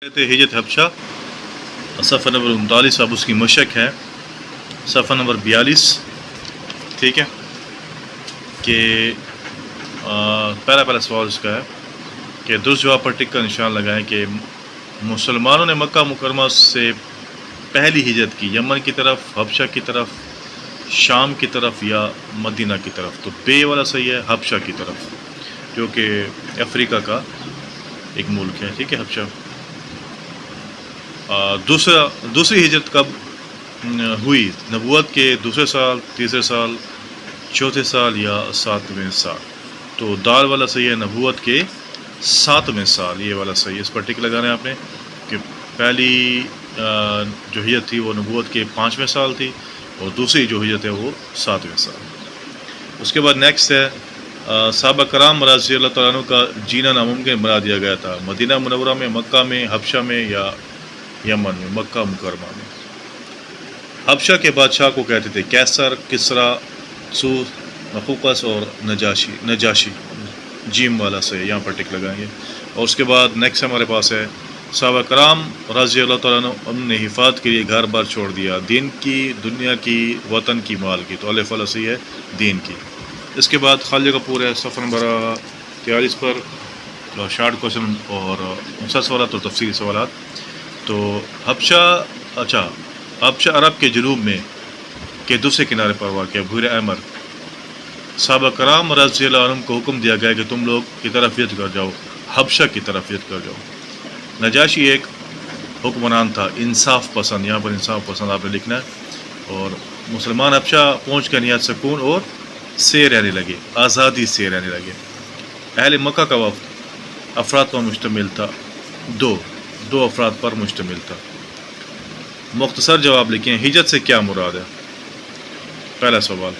ہجرت حبشہ صفحہ نمبر 39. اب اس کی مشق ہے صفحہ نمبر 42. ٹھیک ہے کہ پہلا سوال اس کا ہے کہ درست جواب پر ٹک کا نشان لگائیں کہ مسلمانوں نے مکہ مکرمہ سے پہلی ہجرت کی یمن کی طرف، حبشہ کی طرف، شام کی طرف یا مدینہ کی طرف. تو بے والا صحیح ہے حبشہ کی طرف، جو کہ افریقہ کا ایک ملک ہے. ٹھیک ہے حبشہ. دوسری ہجرت کب ہوئی؟ نبوت کے دوسرے سال، تیسرے سال، چوتھے سال یا 7ویں سال. تو دال والا صحیح ہے نبوت کے 7ویں سال. یہ والا صحیح ہے. اس پر ٹک لگانا ہے آپ نے کہ پہلی جو ہجرت تھی وہ نبوت کے 5ویں سال تھی اور دوسری جو ہجرت ہے وہ 7ویں سال. اس کے بعد نیکسٹ ہے صحابہ کرام رضی اللہ تعالیٰ عنہ کا جینا ناممکن بنا دیا گیا تھا. مدینہ منورہ میں، مکہ میں، حبشہ میں یا یمن میں؟ مکہ مکرمہ میں. حبشہ کے بادشاہ کو کہتے تھے کیسر، کسرا، سوس، مقوقس اور نجاشی. جیم والا سے یہاں پر ٹک لگائیں گے. اور اس کے بعد نیکسٹ ہمارے پاس ہے صحابہ کرام رضی اللہ تعالیٰ عنہ نے حفاظت کے لیے گھر بار چھوڑ دیا، دین کی، دنیا کی، وطن کی، مال کی. تو الف والا صحیح ہے دین کی. اس کے بعد خالد کپور ہے صفحہ نمبر 43 پر شارٹ کوشچن اور 60 سوالات اور تفصیلی سوالات. تو حبشہ عرب کے جنوب میں کے دوسرے کنارے پر واقع ہے، بحیرہ احمر. صحابہ کرام رضی اللہ عنہ کو حکم دیا گیا کہ تم لوگ کی طرف ہجرت کر جاؤ، حبشہ کی طرف ہجرت کر جاؤ. نجاشی ایک حکمران تھا انصاف پسند، یہاں پر انصاف پسند آپ نے لکھنا ہے. اور مسلمان حبشہ پہنچ کر نہایت سکون اور سے رہنے لگے، آزادی سے رہنے لگے. اہل مکہ کا وفد افراد پر مشتمل تھا، دو افراد پر مشتمل تھا. مختصر جواب لکھیں. ہجرت سے کیا مراد ہے؟ پہلا سوال،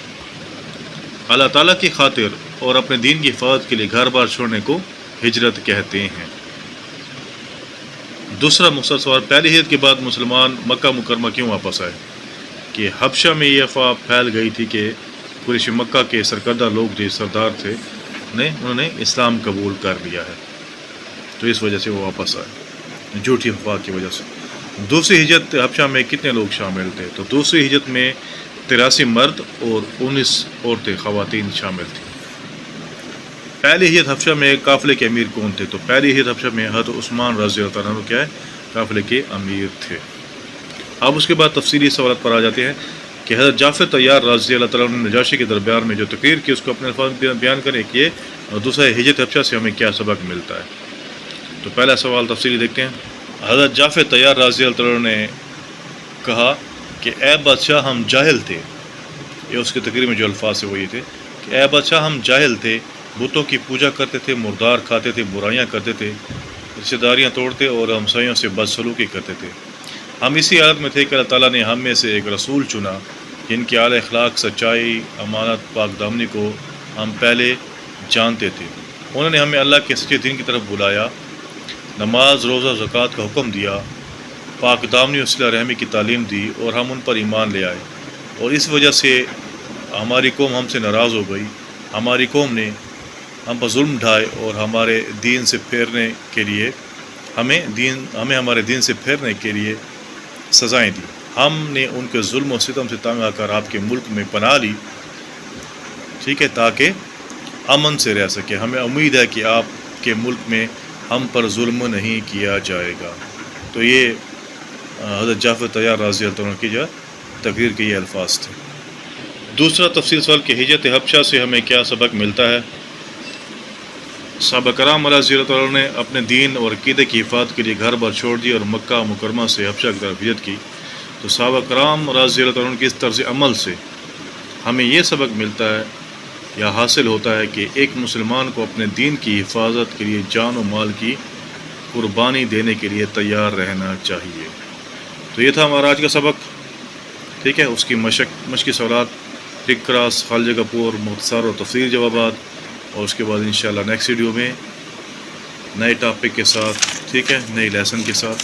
اللہ تعالیٰ کی خاطر اور اپنے دین کی حفاظت کے لیے گھر بار چھوڑنے کو ہجرت کہتے ہیں. دوسرا مختصر سوال، پہلی ہجرت کے بعد مسلمان مکہ مکرمہ کیوں واپس آئے؟ کہ حبشہ میں یہ افواہ پھیل گئی تھی کہ قریش مکہ کے سرکردہ لوگ جو سردار تھے انہوں نے اسلام قبول کر لیا ہے، تو اس وجہ سے وہ واپس آئے، جھوٹی افواہ کی وجہ سے. دوسری ہجرت حبشہ میں کتنے لوگ شامل تھے؟ تو دوسری ہجرت میں 83 مرد اور 19 عورتیں، خواتین شامل تھیں. پہلی ہجرت حبشہ میں قافلے کے امیر کون تھے؟ تو پہلی ہجرت حبشہ میں حضرت عثمان رضی اللہ عنہ کیا ہے؟ قافلے کے امیر تھے. اب اس کے بعد تفصیلی سوالات پر آ جاتے ہیں کہ حضرت جعفر طیار رضی اللہ تعالیٰ عنہ نجاشی کے دربار میں جو تقریر کی اس کو اپنے الفاظ بیان کریں کہ اور دوسرا ہجرت حبشہ سے ہمیں کیا سبق ملتا ہے. تو پہلا سوال تفصیلی دیکھتے ہیں. حضرت جعفر طیار رضی اللہ تعالیٰ عنہ نے کہا کہ اے بادشاہ ہم جاہل تھے. یہ اس کی تقریر میں جو الفاظ وہ یہ تھے کہ اے بادشاہ ہم جاہل تھے، بتوں کی پوجا کرتے تھے، مردار کھاتے تھے، برائیاں کرتے تھے، رشتہ داریاں توڑتے اور ہمسایوں سے بدسلوکی کرتے تھے. ہم اسی حالت میں تھے کہ اللہ تعالیٰ نے ہم میں سے ایک رسول چنا جن کے اعلی اخلاق، سچائی، امانت، پاک دامنی کو ہم پہلے جانتے تھے. انہوں نے ہمیں اللہ کے سچے دین کی طرف بلایا، نماز، روزہ، زکوٰۃ کا حکم دیا، پاک دامنی اور صلہ رحمی کی تعلیم دی اور ہم ان پر ایمان لے آئے. اور اس وجہ سے ہماری قوم ہم سے ناراض ہو گئی. ہماری قوم نے ہم پر ظلم ڈھائے اور ہمارے دین سے پھیرنے کے لیے ہمیں ہمارے دین سے پھیرنے کے لیے سزائیں دی. ہم نے ان کے ظلم و ستم سے تنگ آ کر آپ کے ملک میں پناہ لی، ٹھیک ہے، تاکہ امن سے رہ سکے. ہمیں امید ہے کہ آپ کے ملک میں ہم پر ظلم نہیں کیا جائے گا. تو یہ حضرت جعفر طیار رضی اللہ عنہ کی جو تقریر کے یہ الفاظ تھے. دوسرا تفصیل سوال کہ ہجرت حبشہ سے ہمیں کیا سبق ملتا ہے؟ صحابہ کرام رضی اللہ تعالیٰ نے اپنے دین اور عقیدے کی حفاظت کے لیے گھر بار چھوڑ دی اور مکہ مکرمہ سے حبشہ کی طرف ہجرت کی. تو صحابہ کرام رضی اللہ تعالیٰ کی اس طرز عمل سے ہمیں یہ سبق ملتا ہے یا حاصل ہوتا ہے کہ ایک مسلمان کو اپنے دین کی حفاظت کے لیے جان و مال کی قربانی دینے کے لیے تیار رہنا چاہیے. تو یہ تھا ہمارا آج کا سبق، ٹھیک ہے. اس کی مشقی سوالات، ٹک کراس، خالد کپور، مختصر اور تفصیلی جوابات، اور اس کے بعد انشاءاللہ نیکسٹ ویڈیو میں نئے ٹاپک کے ساتھ، ٹھیک ہے، نئی لیسن کے ساتھ.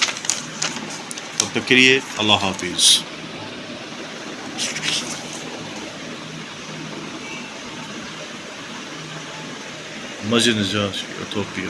تب تک کے لیے اللہ حافظ. مسجد نجاشی ایتھوپیا.